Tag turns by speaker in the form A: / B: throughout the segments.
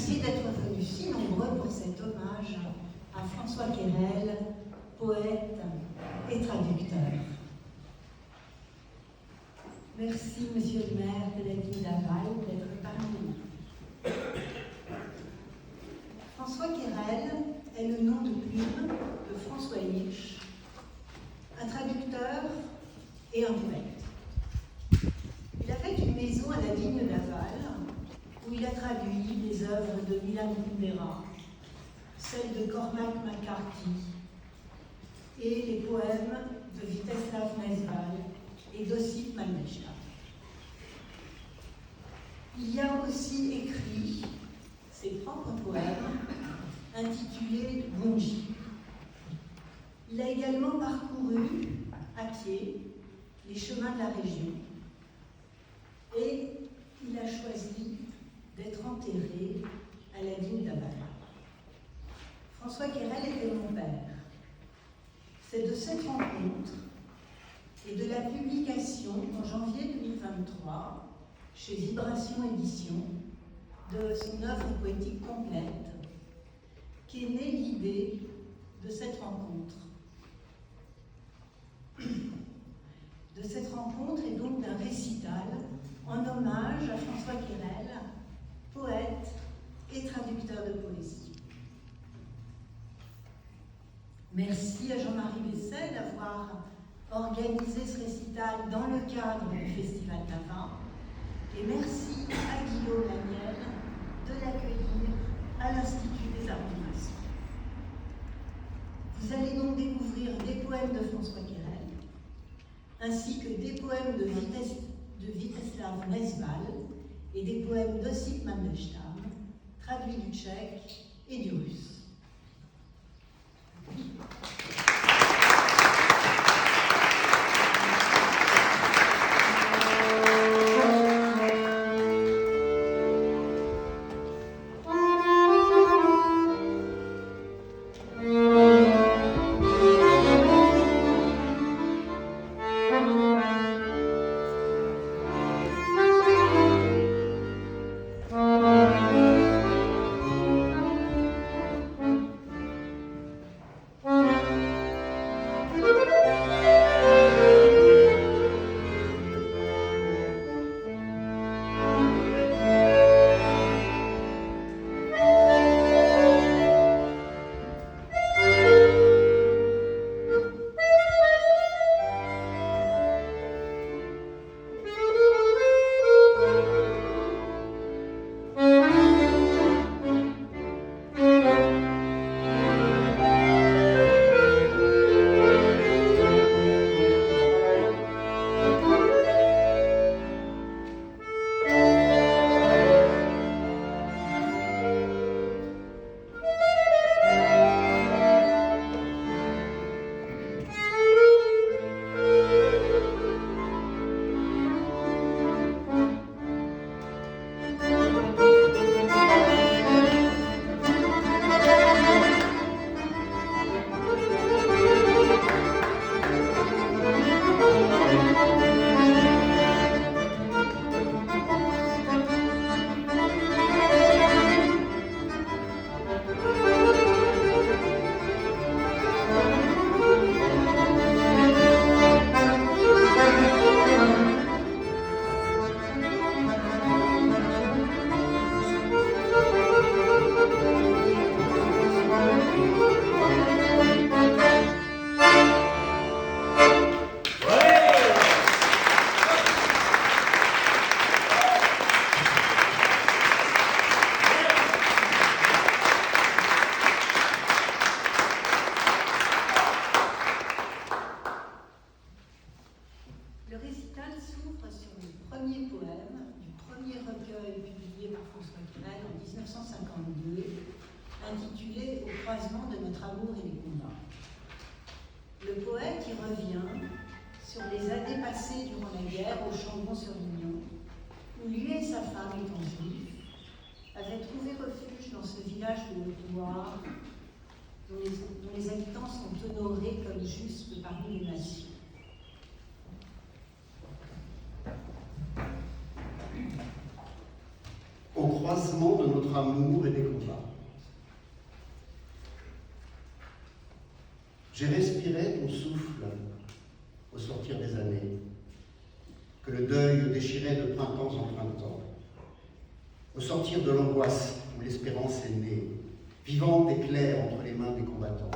A: Merci d'être venus si nombreux pour cet hommage à François Quérel, poète et traducteur. Merci, Monsieur le maire de la ville d'Aval, d'être parmi nous. François Quérel est le nom de plume de François Hirsch, un traducteur et un poète. Il a fait une maison à la vigne d'Aval, où il a traduit les œuvres de Milan Kundera, celles de Cormac McCarthy et les poèmes de Vítězslav Nezval et d'Ossip Mandelstam. Il a aussi écrit ses propres poèmes intitulés Bonji. Il a également parcouru à pied les chemins de la région et il a choisi d'être enterré à la vigne d'Aval. François Quérel était mon père. C'est de cette rencontre et de la publication en janvier 2023 chez Vibration Édition de son œuvre poétique complète qu'est née l'idée de cette rencontre. De cette rencontre et donc d'un récital en hommage à François Quérel, poète et traducteur de poésie. Merci à Jean-Marie Besset d'avoir organisé ce récital dans le cadre du Festival d'Avin et merci à Guillaume Laniel de l'accueillir à l'Institut des Arts Dramatiques. Vous allez donc découvrir des poèmes de François Quérel ainsi que des poèmes de Vítězslav Nezval et des poèmes d'Ossip Mandelstam, traduits du tchèque et du russe. Intitulé « Au croisement de notre amour et des combats ». Le poète y revient sur les années passées durant la guerre au Chambon-sur-Lignon, où lui et sa femme, étant juifs, avaient trouvé refuge dans ce village de Haute-Loire, dont les habitants sont honorés comme justes parmi les nations.
B: Au croisement de notre amour et des combats. J'ai respiré ton souffle au sortir des années, que le deuil déchirait de printemps en printemps, au sortir de l'angoisse où l'espérance est née, vivante et claire entre les mains des combattants.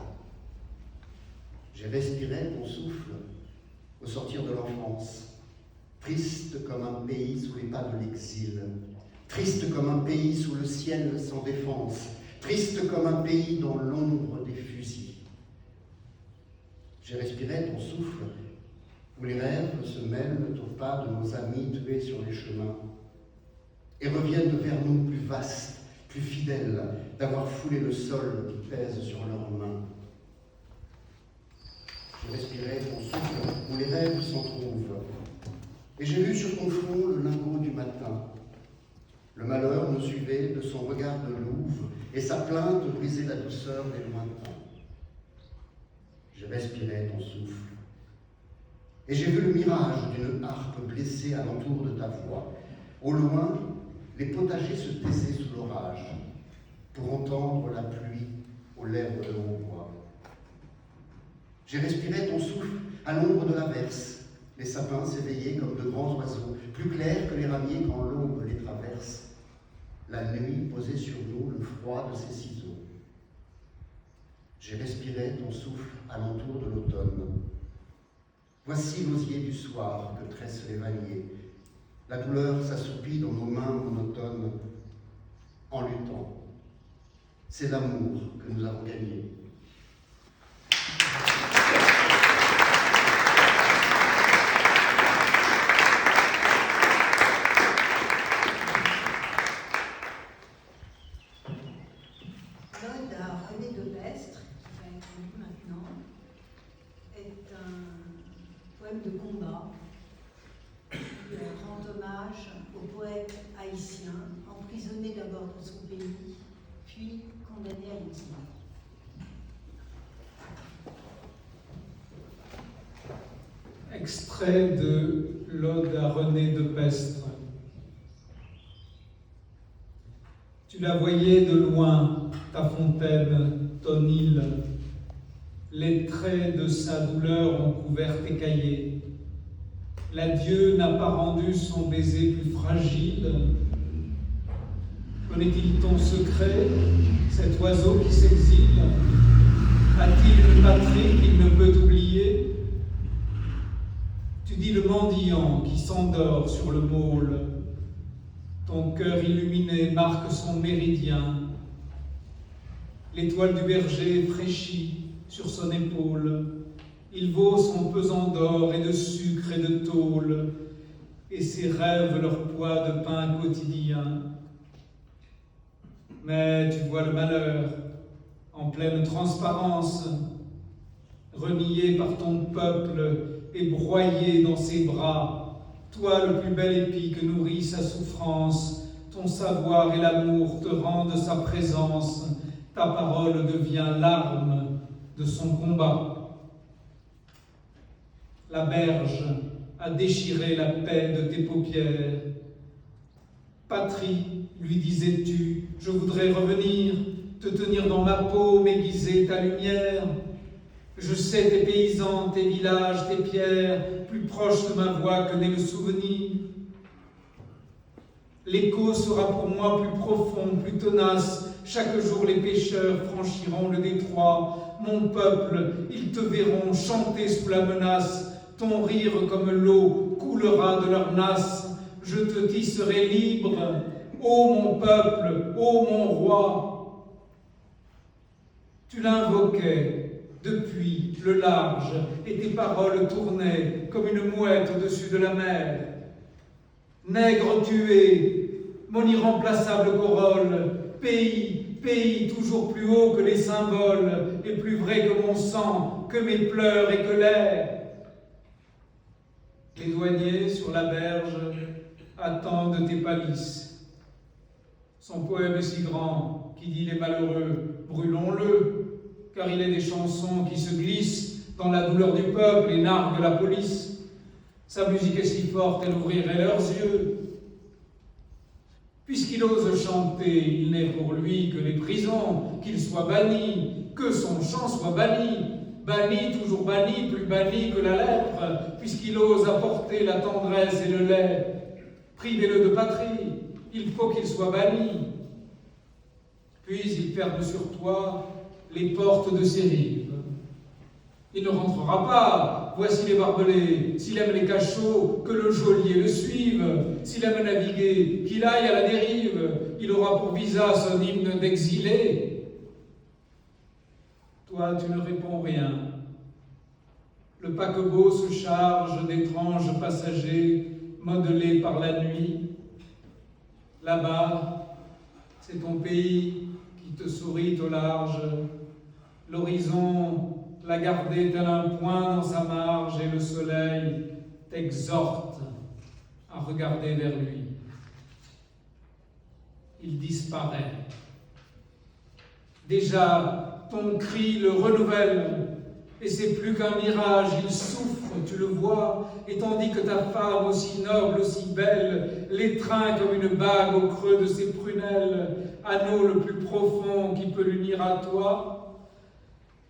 B: J'ai respiré ton souffle au sortir de l'enfance, triste comme un pays sous les pas de l'exil, triste comme un pays sous le ciel sans défense, triste comme un pays dans l'ombre des fusils. J'ai respiré ton souffle où les rêves se mêlent aux pas de nos amis tués sur les chemins et reviennent vers nous plus vastes, plus fidèles, d'avoir foulé le sol qui pèse sur leurs mains. J'ai respiré ton souffle où les rêves s'en trouvent et j'ai vu sur ton front le lingot du matin. Le malheur me suivait de son regard de louve et sa plainte brisait la douceur des lointains. J'ai respiré ton souffle et j'ai vu le mirage d'une harpe blessée à l'entour de ta voix. Au loin, les potagers se taisaient sous l'orage pour entendre la pluie aux lèvres de mon bois. J'ai respiré ton souffle à l'ombre de l'averse. Les sapins s'éveillaient comme de grands oiseaux, plus clairs que les ramiers quand l'aube les traverse. La nuit posait sur nous le froid de ses ciseaux. J'ai respiré ton souffle à l'entour de l'automne. Voici l'osier du soir que tressent les vanniers. La douleur s'assoupit dans nos mains monotones en luttant. C'est l'amour que nous avons gagné.
A: L'ode à René de Pestre, qui va être lu maintenant, est un poème de combat qui rend hommage au poète haïtien, emprisonné d'abord dans son pays, puis condamné à l'exil.
C: Extrait de l'Ode à René de Pestre. Tu la voyais de loin, ta fontaine, ton île. Les traits de sa douleur ont couvert tes cahiers. L'adieu n'a pas rendu son baiser plus fragile. Connaît-il ton secret, cet oiseau qui s'exile? A-t-il une patrie qu'il ne peut oublier? Tu dis le mendiant qui s'endort sur le môle. Ton cœur illuminé marque son méridien. L'étoile du berger fraîchit sur son épaule. Il vaut son pesant d'or et de sucre et de tôle, et ses rêves leur poids de pain quotidien. Mais tu vois le malheur en pleine transparence, renié par ton peuple et broyé dans ses bras. Toi, le plus bel épi que nourrit sa souffrance, ton savoir et l'amour te rendent sa présence. Ta parole devient l'arme de son combat. La berge a déchiré la paix de tes paupières. Patrie, lui disais-tu, je voudrais revenir, te tenir dans ma paume, aiguiser ta lumière. Je sais tes paysans, tes villages, tes pierres, plus proches de ma voix que n'est le souvenir. L'écho sera pour moi plus profond, plus tenace. Chaque jour les pêcheurs franchiront le détroit. Mon peuple, ils te verront chanter sous la menace. Ton rire comme l'eau coulera de leur nasse. Je te tisserai libre, ô mon peuple, ô mon roi. Tu l'invoquais depuis le large, et tes paroles tournaient comme une mouette au-dessus de la mer. Nègre tué, mon irremplaçable corolle, pays, pays toujours plus haut que les symboles, et plus vrai que mon sang, que mes pleurs et que l'air. Les douaniers sur la berge attendent tes palisses. Son poème est si grand qui dit les malheureux, brûlons-le, car il est des chansons qui se glissent dans la douleur du peuple et narguent la police. Sa musique est si forte, elle ouvrirait leurs yeux. Puisqu'il ose chanter, il n'est pour lui que les prisons, qu'il soit banni, que son chant soit banni. Banni, toujours banni, plus banni que la lèpre, puisqu'il ose apporter la tendresse et le lait. Privez-le de patrie, il faut qu'il soit banni. Puis il ferme sur toi les portes de ses rives. Il ne rentrera pas, voici les barbelés. S'il aime les cachots, que le geôlier le suive. S'il aime naviguer, qu'il aille à la dérive. Il aura pour visa son hymne d'exilé. Toi, tu ne réponds rien. Le paquebot se charge d'étranges passagers modelés par la nuit. Là-bas, c'est ton pays qui te sourit au large. L'horizon l'a gardé tel un point dans sa marge et le soleil t'exhorte à regarder vers lui. Il disparaît. Déjà, ton cri le renouvelle, et c'est plus qu'un mirage, il souffre, tu le vois, et tandis que ta femme, aussi noble, aussi belle, l'étreint comme une bague au creux de ses prunelles, anneau le plus profond qui peut l'unir à toi,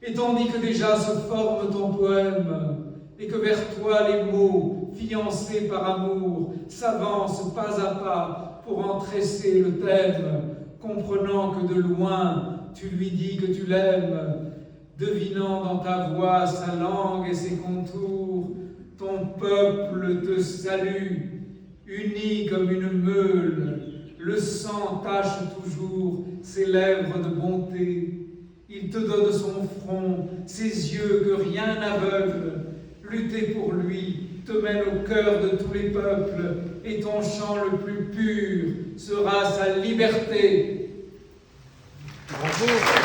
C: et tandis que déjà se forme ton poème, et que vers toi les mots, fiancés par amour, s'avancent pas à pas pour en tresser le thème, comprenant que de loin tu lui dis que tu l'aimes, devinant dans ta voix sa langue et ses contours, ton peuple te salue, uni comme une meule, le sang tache toujours ses lèvres de bonté. Il te donne son front, ses yeux que rien n'aveugle. Lutter pour lui te mène au cœur de tous les peuples, et ton chant le plus pur sera sa liberté.
D: Bravo.